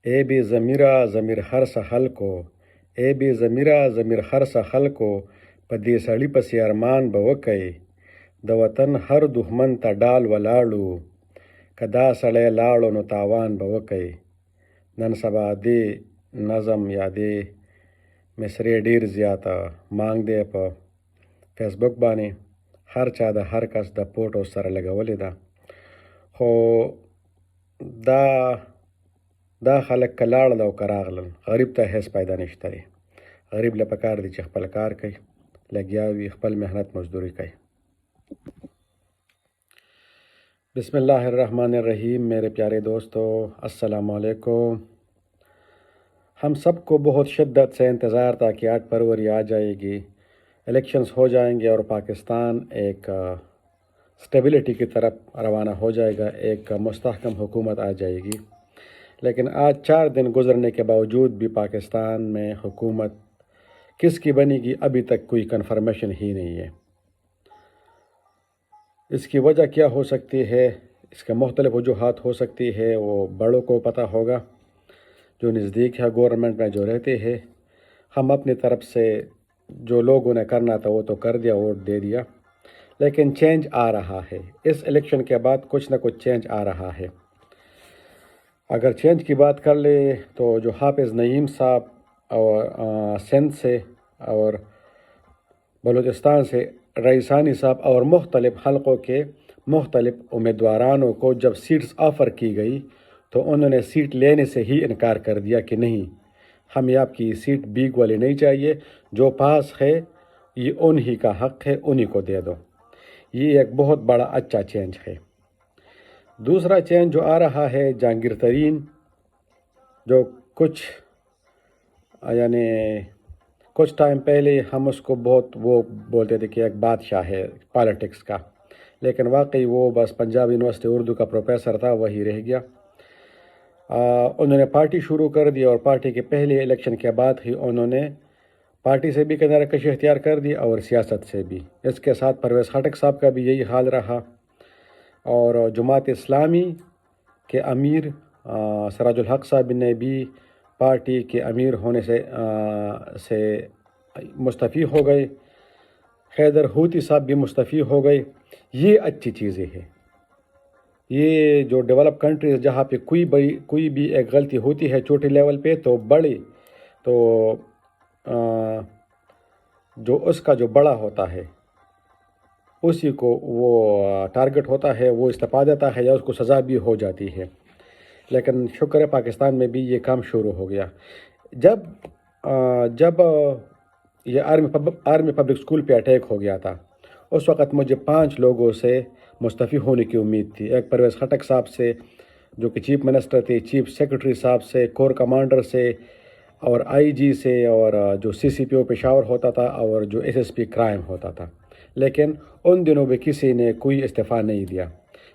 اے be ضمیرہ ضمیر هر څه خلکو اے بی ضمیرہ ضمیر هر څه خلکو په دې سړي پسې ارمان به وکئ د وطن هر دښمن ته ډال ولاړو که دا سړی لاړو نو تاوان به وکئ. نن سبا دې نظم یا دې مصرې ډیر زیاته مانګ دی په فیسبوک باندې هر چا د هر کس د فوټو سره لګولې ده، خو دا خلک که لاړل او که راغلل غریب ته هیڅ پیدا نشته دی. غریب له پکار دی چې خپل کار کوي، لګیا وي، خپل محنت مزدوری کوي. بسم اللہ الرحمن الرحیم. میرے پیارے دوستو السلام علیکم. ہم سب کو بہت شدت سے انتظار تھا کہ 8 فروری آ جائے گی، الیکشنز ہو جائیں گے اور پاکستان ایک سٹیبلٹی کی طرف روانہ ہو جائے گا، ایک مستحکم حکومت آ جائے گی. لیکن آج 4 دن گزرنے کے باوجود بھی پاکستان میں حکومت کس کی بنے گی ابھی تک کوئی کنفرمیشن ہی نہیں ہے. اس کی وجہ کیا ہو سکتی ہے، اس کے مختلف وجوہات ہو سکتی ہے، وہ بڑوں کو پتہ ہوگا جو نزدیک ہے گورنمنٹ میں جو رہتے ہیں. ہم اپنی طرف سے جو لوگوں نے کرنا تھا وہ تو کر دیا، ووٹ دے دیا، لیکن چینج آ رہا ہے. اس الیکشن کے بعد کچھ نہ کچھ چینج آ رہا ہے. اگر چینج کی بات کر لے تو جو حافظ نعیم صاحب اور سندھ سے اور بلوچستان سے رئیسانی صاحب اور مختلف حلقوں کے مختلف امیدوارانوں کو جب سیٹس آفر کی گئی تو انہوں نے سیٹ لینے سے ہی انکار کر دیا کہ نہیں، ہمیں آپ کی سیٹ بیگ والی نہیں چاہیے، جو پاس ہے یہ انہی کا حق ہے، انہی کو دے دو. یہ ایک بہت بڑا اچھا چینج ہے. دوسرا چینج جو آ رہا ہے، جہانگیر ترین جو کچھ ٹائم پہلے ہم اس کو بہت وہ بولتے تھے کہ ایک بادشاہ ہے پالیٹکس کا، لیکن واقعی وہ بس پنجاب یونیورسٹی اردو کا پروفیسر تھا، وہی رہ گیا. انہوں نے پارٹی شروع کر دی اور پارٹی کے پہلے الیکشن کے بعد ہی انہوں نے پارٹی سے بھی کنارہ کشی اختیار کر دی اور سیاست سے بھی. اس کے ساتھ پرویز خٹک صاحب کا بھی یہی حال رہا اور جماعت اسلامی کے امیر سراج الحق صاحب نے بھی پارٹی کے امیر ہونے سے مستعفی ہو گئے. حیدر ہوتی صاحب بھی مستعفی ہو گئے. یہ اچھی چیزیں ہیں. یہ جو ڈیولپ کنٹریز جہاں پہ کوئی بھی ایک غلطی ہوتی ہے چھوٹے لیول پہ تو جو اس کا جو بڑا ہوتا ہے اسی کو وہ ٹارگٹ ہوتا ہے، وہ استعفا دیتا ہے یا اس کو سزا بھی ہو جاتی ہے. لیکن شکر ہے پاکستان میں بھی یہ کام شروع ہو گیا. جب یہ آرمی پبلک اسکول پہ اٹیک ہو گیا تھا اس وقت مجھے 5 لوگوں سے مستعفی ہونے کی امید تھی. ایک پرویز خٹک صاحب سے جو کہ چیف منسٹر تھے، چیف سیکرٹری صاحب سے، کور کمانڈر سے اور آئی جی سے، اور جو CCPO پشاور ہوتا تھا اور جو SSP کرائم ہوتا تھا. لیکن ان دنوں بھی کسی نے کوئی استعفیٰ نہیں دیا.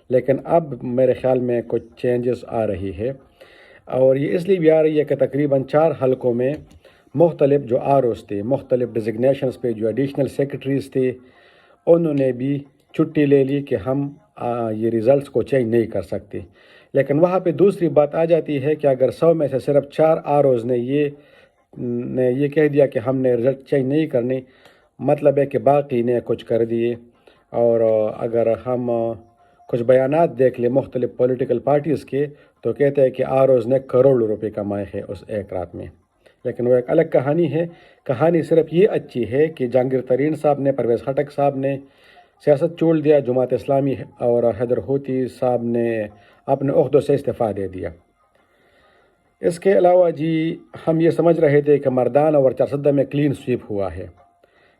لیکن اب میرے خیال میں کچھ چینجز آ رہی ہے اور یہ اس لیے بھی آ رہی ہے کہ تقریباً 4 حلقوں میں مختلف جو ROs تھے، مختلف ڈیزگنیشنز پہ جو ایڈیشنل سیکرٹریز تھے، انہوں نے بھی چھٹی لے لی کہ ہم یہ ریزلٹس کو چینج نہیں کر سکتے. لیکن وہاں پہ دوسری بات آ جاتی ہے کہ اگر 100 میں سے صرف 4 ROs نے یہ کہہ دیا کہ ہم نے رزلٹ چینج نہیں کرنے، مطلب ہے کہ باقی نے کچھ کر دیے. اور اگر ہم کچھ بیانات دیکھ لیں مختلف پولیٹیکل پارٹیز کے تو کہتے ہیں کہ ROs نے کروڑوں روپے کمائے ہیں اس ایک رات میں. لیکن وہ ایک الگ کہانی ہے. کہانی صرف یہ اچھی ہے کہ جہانگیر ترین صاحب نے، پرویز خٹک صاحب نے سیاست چھوڑ دیا، جماعت اسلامی اور حیدر ہوتی صاحب نے اپنے عہدوں سے استعفیٰ دے دیا. اس کے علاوہ ہم یہ سمجھ رہے تھے کہ مردان اور چارسدہ میں کلین سویپ ہوا ہے.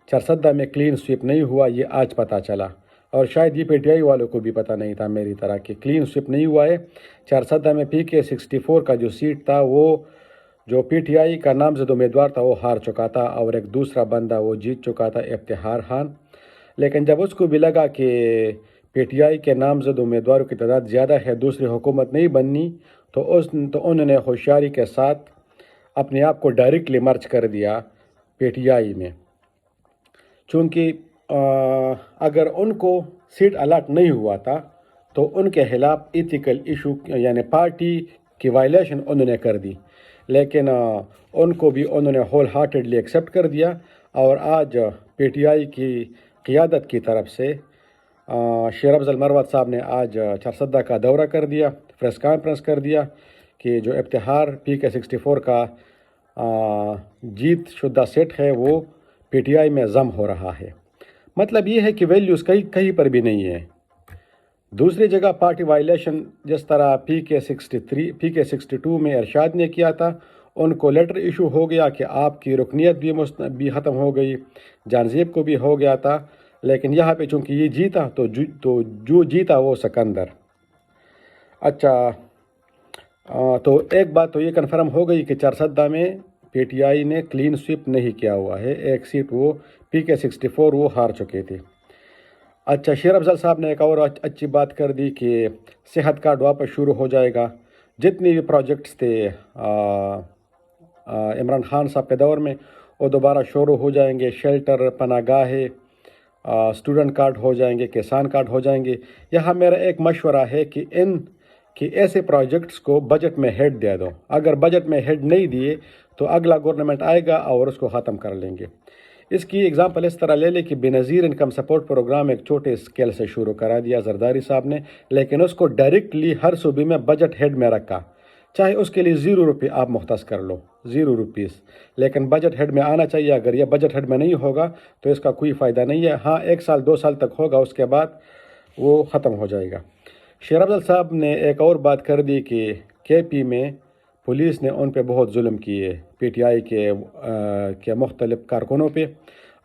چارسدہ میں کلین سویپ نہیں ہوا، یہ آج پتہ چلا. اور شاید یہ PTI والوں کو بھی پتہ نہیں تھا میری طرح کہ کلین سویپ نہیں ہوا ہے. چارسدہ میں PK 64 کا جو سیٹ تھا وہ جو PTI کا نامزد امیدوار تھا وہ ہار چکا تھا اور ایک دوسرا بندہ وہ جیت چکا تھا، افتخار خان. لیکن جب اس کو بھی لگا کہ PTI کے نامزد امیدواروں کی تعداد زیادہ ہے، دوسری حکومت نہیں بننی، تو انہوں نے ہوشیاری کے ساتھ اپنے آپ کو ڈائریکٹلی مرچ کر دیا PTI میں. چونکہ اگر ان کو سیٹ الاٹ نہیں ہوا تھا تو ان کے خلاف ایتھیکل ایشو یعنی پارٹی کی وائلیشن انہوں نے کر دی، لیکن ان کو بھی انہوں نے ہول ہارٹیڈلی ایکسیپٹ کر دیا، اور آج پی ٹی آئی کی قیادت کی طرف سے شیر افضل مروت صاحب نے آج چارسدہ کا دورہ کر دیا، پریس کانفرنس کر دیا کہ جو ابتہار PK-64 کا جیت شدہ سیٹ ہے وہ پی ٹی آئی میں ضم ہو رہا ہے۔ مطلب یہ ہے کہ ویلیوز کہیں پر بھی نہیں ہے۔ دوسری جگہ پارٹی وائلیشن جس طرح PK-62 میں ارشاد نے کیا تھا، ان کو لیٹر ایشو ہو گیا کہ آپ کی رکنیت بھی ختم ہو گئی، جانزیب کو بھی ہو گیا تھا، لیکن یہاں پہ چونکہ یہ جیتا تو جو جیتا وہ سکندر۔ اچھا، تو ایک بات تو یہ کنفرم ہو گئی کہ چارسدہ میں پی ٹی آئی نے کلین سویپ نہیں کیا ہوا ہے، ایک سیٹ وہ PK-64 وہ ہار چکے تھے۔ اچھا، شیر افضل صاحب نے ایک اور اچھی بات کر دی کہ صحت کارڈ واپس شروع ہو جائے گا، جتنی بھی پروجیکٹس تھے عمران خان صاحب کے دور میں وہ دوبارہ شروع ہو جائیں گے، شیلٹر، پناہ گاہیں، اسٹوڈنٹ کارڈ ہو جائیں گے، کسان کارڈ ہو جائیں گے۔ یہاں میرا ایک مشورہ ہے کہ ایسے پروجیکٹس کو بجٹ میں ہیڈ دے دو، اگر بجٹ میں ہیڈ نہیں دیے تو اگلا گورنمنٹ آئے گا اور اس کو ختم کر لیں گے۔ اس کی اگزامپل اس طرح لے لیں کہ بینظیر انکم سپورٹ پروگرام ایک چھوٹے اسکیل سے شروع کرا دیا زرداری صاحب نے، لیکن اس کو ڈائریکٹلی ہر صوبے میں بجٹ ہیڈ میں رکھا، چاہے اس کے لیے 0 روپے آپ مختص کر لو، 0 روپیز، لیکن بجٹ ہیڈ میں آنا چاہیے۔ اگر یہ بجٹ ہیڈ میں نہیں ہوگا تو اس کا کوئی فائدہ نہیں ہے۔ ہاں، 1 سال 2 سال تک ہوگا، اس کے بعد وہ ختم ہو جائے گا۔ شیر افضل صاحب نے ایک اور بات کر دی کہ KP میں پولیس نے ان پہ بہت ظلم کیے، پی ٹی آئی کے مختلف کارکنوں پہ،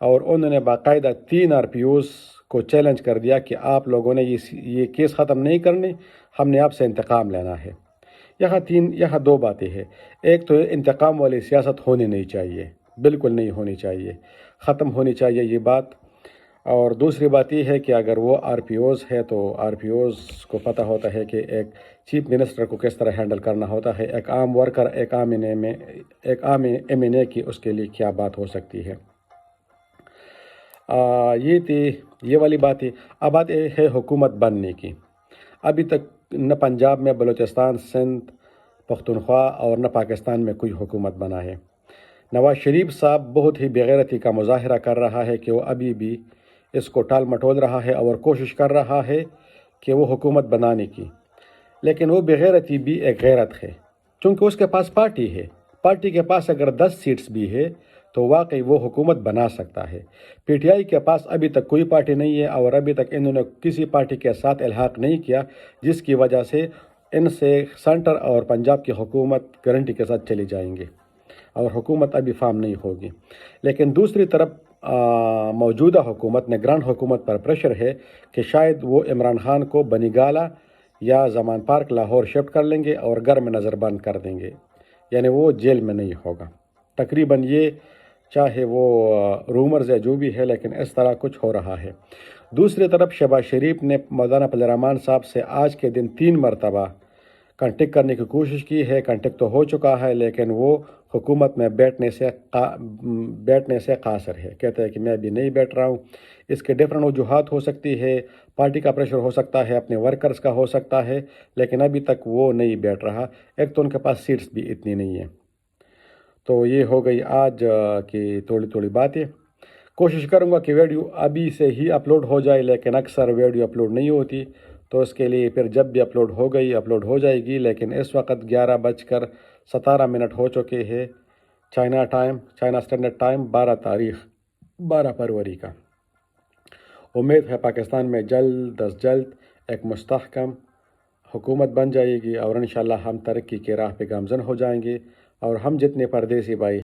اور انہوں نے باقاعدہ 3 RPOs کو چیلنج کر دیا کہ آپ لوگوں نے یہ کیس ختم نہیں کرنے، ہم نے آپ سے انتقام لینا ہے۔ یہاں 2 باتیں ہیں، ایک تو انتقام والی سیاست ہونی نہیں چاہیے، بالکل نہیں ہونی چاہیے، ختم ہونی چاہیے یہ بات۔ اور دوسری بات یہ ہے کہ اگر وہ RPOs ہے تو RPOs کو پتہ ہوتا ہے کہ ایک چیف منسٹر کو کس طرح ہینڈل کرنا ہوتا ہے، ایک عام ورکر، ایک عام MNA کی اس کے لیے کیا بات ہو سکتی ہے۔ یہ تھی یہ والی بات ہے۔ اب بات ہے حکومت بننے کی۔ ابھی تک نہ پنجاب میں، بلوچستان، سندھ، پختونخوا اور نہ پاکستان میں کوئی حکومت بنا ہے۔ نواز شریف صاحب بہت ہی بےغیرتی کا مظاہرہ کر رہا ہے کہ وہ ابھی بھی اس کو ٹال مٹول رہا ہے اور کوشش کر رہا ہے کہ وہ حکومت بنانے کی، لیکن وہ بےغیرتی بھی ایک غیرت ہے، چونکہ اس کے پاس پارٹی ہے۔ پارٹی کے پاس اگر 10 سیٹس بھی ہے تو واقعی وہ حکومت بنا سکتا ہے۔ پی ٹی آئی کے پاس ابھی تک کوئی پارٹی نہیں ہے، اور ابھی تک انہوں نے کسی پارٹی کے ساتھ الحاق نہیں کیا، جس کی وجہ سے ان سے سینٹر اور پنجاب کی حکومت گارنٹی کے ساتھ چلی جائیں گے، اور حکومت ابھی فارم نہیں ہوگی۔ لیکن دوسری طرف موجودہ حکومت، نگران حکومت پر پریشر ہے کہ شاید وہ عمران خان کو بنی گالہ یا زمان پارک لاہور شفٹ کر لیں گے اور گھر میں نظر بند کر دیں گے، یعنی وہ جیل میں نہیں ہوگا تقریباً۔ یہ چاہے وہ رومرز ہے جو بھی ہے، لیکن اس طرح کچھ ہو رہا ہے۔ دوسری طرف شہباز شریف نے مولانا فضل الرحمان صاحب سے آج کے دن 3 مرتبہ کانٹیکٹ کرنے کی کوشش کی ہے، کانٹیکٹ تو ہو چکا ہے، لیکن وہ حکومت میں بیٹھنے سے قاصر ہے، کہتا ہے کہ میں ابھی نہیں بیٹھ رہا ہوں۔ اس کے ڈفرینٹ وجوہات ہو سکتی ہے، پارٹی کا پریشر ہو سکتا ہے، اپنے ورکرز کا ہو سکتا ہے، لیکن ابھی تک وہ نہیں بیٹھ رہا۔ ایک تو ان کے پاس سیٹس بھی اتنی نہیں ہیں۔ تو یہ ہو گئی آج کی تھوڑی باتیں۔ کوشش کروں گا کہ ویڈیو ابھی سے ہی اپلوڈ ہو جائے، لیکن اکثر ویڈیو اپلوڈ نہیں ہوتی، تو اس کے لیے پھر جب بھی اپلوڈ ہو جائے گی۔ لیکن اس وقت 11:17 ہو چکے ہیں چائنا اسٹینڈرڈ ٹائم، 12 فروری کا۔ امید ہے پاکستان میں جلد از جلد ایک مستحکم حکومت بن جائے گی، اور انشاءاللہ ہم ترقی کے راہ پہ گامزن ہو جائیں گے، اور ہم جتنے پردیسی بھائی